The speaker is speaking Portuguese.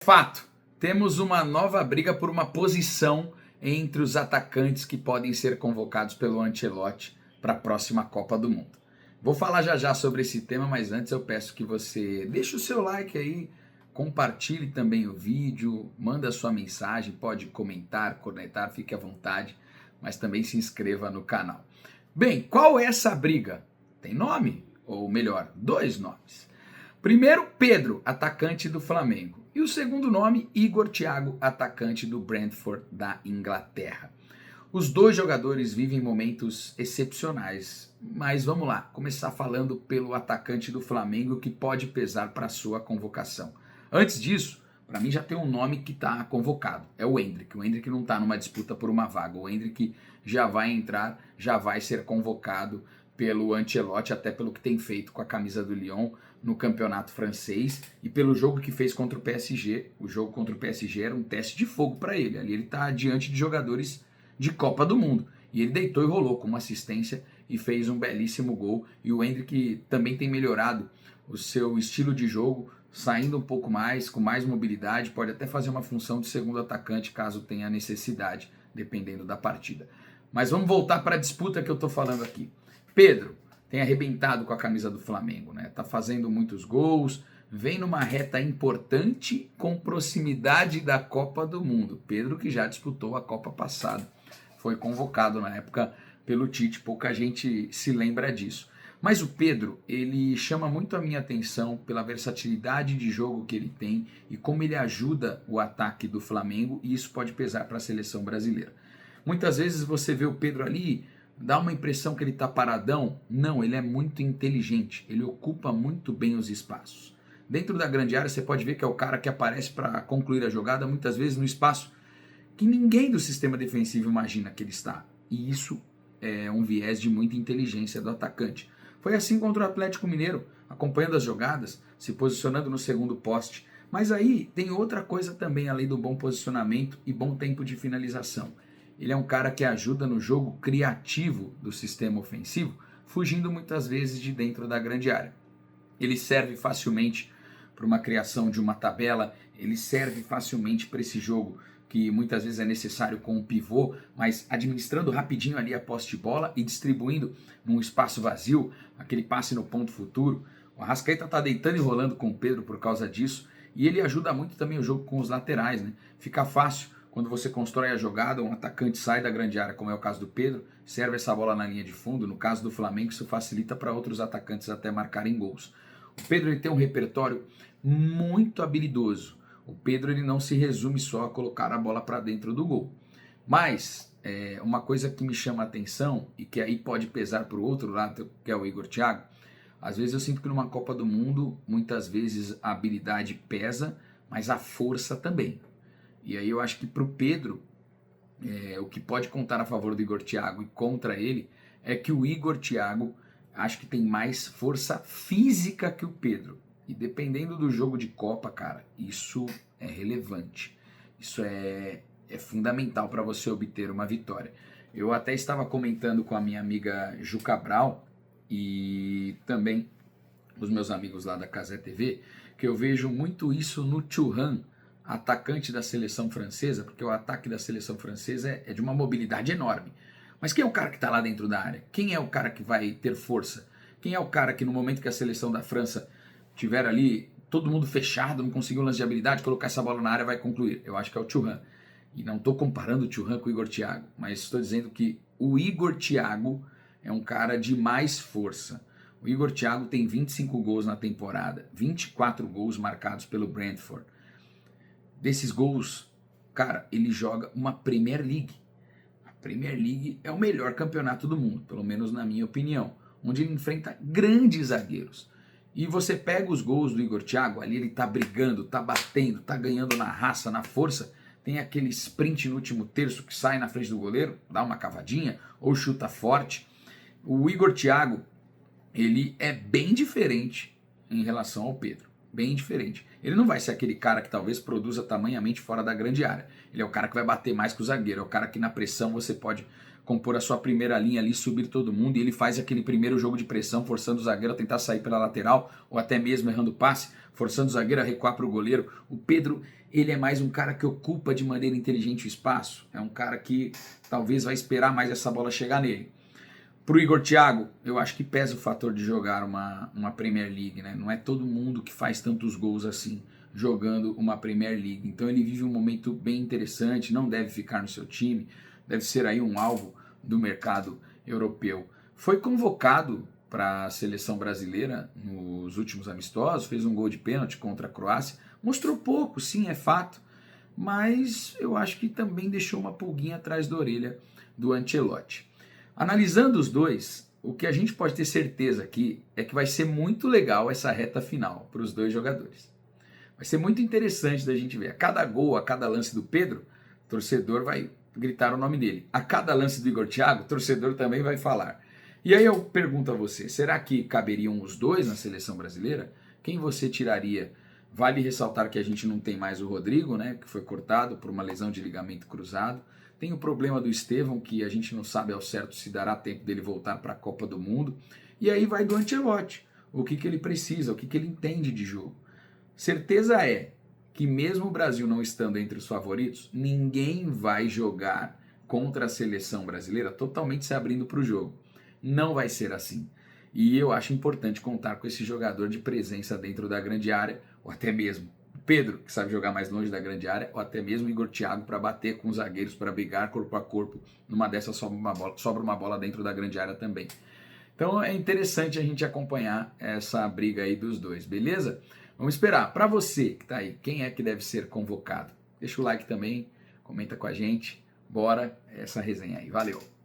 Fato, temos uma nova briga por uma posição entre os atacantes que podem ser convocados pelo Ancelotti para a próxima Copa do Mundo. Vou falar já sobre esse tema, mas antes eu peço que você deixe o seu like aí, compartilhe também o vídeo, manda a sua mensagem, pode comentar, cornetar, fique à vontade, mas também se inscreva no canal. Bem, qual é essa briga? Tem nome? Ou melhor, dois nomes. Primeiro, Pedro, atacante do Flamengo. E o segundo nome, Igor Thiago, atacante do Brentford da Inglaterra. Os dois jogadores vivem momentos excepcionais, mas vamos lá, começar falando pelo atacante do Flamengo que pode pesar para a sua convocação. Antes disso, para mim já tem um nome que está convocado, é o Endrick. O Endrick não está numa disputa por uma vaga, o Endrick já vai entrar, já vai ser convocado pelo Ancelotti, até pelo que tem feito com a camisa do Lyon no campeonato francês e pelo jogo que fez contra o PSG. O jogo contra o PSG era um teste de fogo para ele, ali ele está diante de jogadores de Copa do Mundo, e ele deitou e rolou com uma assistência e fez um belíssimo gol. E o Endrick também tem melhorado o seu estilo de jogo, saindo um pouco mais, com mais mobilidade, pode até fazer uma função de segundo atacante caso tenha necessidade, dependendo da partida. Mas vamos voltar para a disputa que eu estou falando aqui. Pedro tem arrebentado com a camisa do Flamengo, né? Tá fazendo muitos gols, vem numa reta importante com proximidade da Copa do Mundo. Pedro que já disputou a Copa passada, foi convocado na época pelo Tite, pouca gente se lembra disso. Mas o Pedro, ele chama muito a minha atenção pela versatilidade de jogo que ele tem e como ele ajuda o ataque do Flamengo, e isso pode pesar para a seleção brasileira. Muitas vezes você vê o Pedro ali, dá uma impressão que ele está paradão. Não, ele é muito inteligente, ele ocupa muito bem os espaços. Dentro da grande área você pode ver que é o cara que aparece para concluir a jogada, muitas vezes no espaço que ninguém do sistema defensivo imagina que ele está. E isso é um viés de muita inteligência do atacante. Foi assim contra o Atlético Mineiro, acompanhando as jogadas, se posicionando no segundo poste. Mas aí tem outra coisa também, além do bom posicionamento e bom tempo de finalização. Ele é um cara que ajuda no jogo criativo do sistema ofensivo, fugindo muitas vezes de dentro da grande área. Ele serve facilmente para uma criação de uma tabela, ele serve facilmente para esse jogo que muitas vezes é necessário com um pivô, mas administrando rapidinho ali a posse de bola e distribuindo num espaço vazio, aquele passe no ponto futuro. O Arrascaeta está deitando e rolando com o Pedro por causa disso, e ele ajuda muito também o jogo com os laterais, né? Fica fácil quando você constrói a jogada, um atacante sai da grande área, como é o caso do Pedro, serve essa bola na linha de fundo. No caso do Flamengo, isso facilita para outros atacantes até marcarem gols. O Pedro ele tem um repertório muito habilidoso. O Pedro ele não se resume só a colocar a bola para dentro do gol. Mas uma coisa que me chama a atenção e que aí pode pesar para o outro lado, que é o Igor Thiago, às vezes eu sinto que numa Copa do Mundo, muitas vezes a habilidade pesa, mas a força também. E aí eu acho que para o Pedro, o que pode contar a favor do Igor Thiago e contra ele, é que o Igor Thiago acho que tem mais força física que o Pedro. E dependendo do jogo de Copa, cara, isso é relevante. Isso é fundamental para você obter uma vitória. Eu até estava comentando com a minha amiga Ju Cabral e também os meus amigos lá da Casé TV, que eu vejo muito isso no Thuram, atacante da seleção francesa, porque o ataque da seleção francesa é de uma mobilidade enorme. Mas quem é o cara que está lá dentro da área? Quem é o cara que vai ter força? Quem é o cara que no momento que a seleção da França tiver ali, todo mundo fechado, não conseguiu um lance de habilidade, colocar essa bola na área vai concluir? Eu acho que é o Thuram. E não estou comparando o Thuram com o Igor Thiago, mas estou dizendo que o Igor Thiago é um cara de mais força. O Igor Thiago tem 25 gols na temporada, 24 gols marcados pelo Brentford. Desses gols, cara, ele joga uma Premier League. A Premier League é o melhor campeonato do mundo, pelo menos na minha opinião, onde ele enfrenta grandes zagueiros. E você pega os gols do Igor Thiago, ali ele tá brigando, tá batendo, tá ganhando na raça, na força. Tem aquele sprint no último terço que sai na frente do goleiro, dá uma cavadinha ou chuta forte. O Igor Thiago, ele é bem diferente em relação ao Pedro. Bem diferente. Ele não vai ser aquele cara que talvez produza tamanhamente fora da grande área. Ele é o cara que vai bater mais que o zagueiro, é o cara que na pressão você pode compor a sua primeira linha ali, subir todo mundo, e ele faz aquele primeiro jogo de pressão, forçando o zagueiro a tentar sair pela lateral, ou até mesmo errando o passe, forçando o zagueiro a recuar para o goleiro. O Pedro, ele é mais um cara que ocupa de maneira inteligente o espaço, é um cara que talvez vai esperar mais essa bola chegar nele. Para o Igor Thiago, eu acho que pesa o fator de jogar uma Premier League, né? Não é todo mundo que faz tantos gols assim jogando uma Premier League. Então ele vive um momento bem interessante, não deve ficar no seu time, deve ser aí um alvo do mercado europeu. Foi convocado para a seleção brasileira nos últimos amistosos, fez um gol de pênalti contra a Croácia, mostrou pouco, sim, é fato, mas eu acho que também deixou uma pulguinha atrás da orelha do Ancelotti. Analisando os dois, o que a gente pode ter certeza aqui é que vai ser muito legal essa reta final para os dois jogadores. Vai ser muito interessante da gente ver. A cada gol, a cada lance do Pedro, o torcedor vai gritar o nome dele. A cada lance do Igor Thiago, o torcedor também vai falar. E aí eu pergunto a você, será que caberiam os dois na seleção brasileira? Quem você tiraria? Vale ressaltar que a gente não tem mais o Rodrigo, né, que foi cortado por uma lesão de ligamento cruzado. Tem o problema do Estevão, que a gente não sabe ao certo se dará tempo dele voltar para a Copa do Mundo. E aí vai do Ancelotti, o que ele precisa, o que ele entende de jogo. Certeza é que mesmo o Brasil não estando entre os favoritos, ninguém vai jogar contra a seleção brasileira totalmente se abrindo para o jogo. Não vai ser assim. E eu acho importante contar com esse jogador de presença dentro da grande área, ou até mesmo Pedro, que sabe jogar mais longe da grande área, ou até mesmo Igor Thiago para bater com os zagueiros, para brigar corpo a corpo. Numa dessas sobra uma bola dentro da grande área também. Então é interessante a gente acompanhar essa briga aí dos dois, beleza? Vamos esperar. Para você que está aí, quem é que deve ser convocado? Deixa o like também, comenta com a gente. Bora essa resenha aí. Valeu!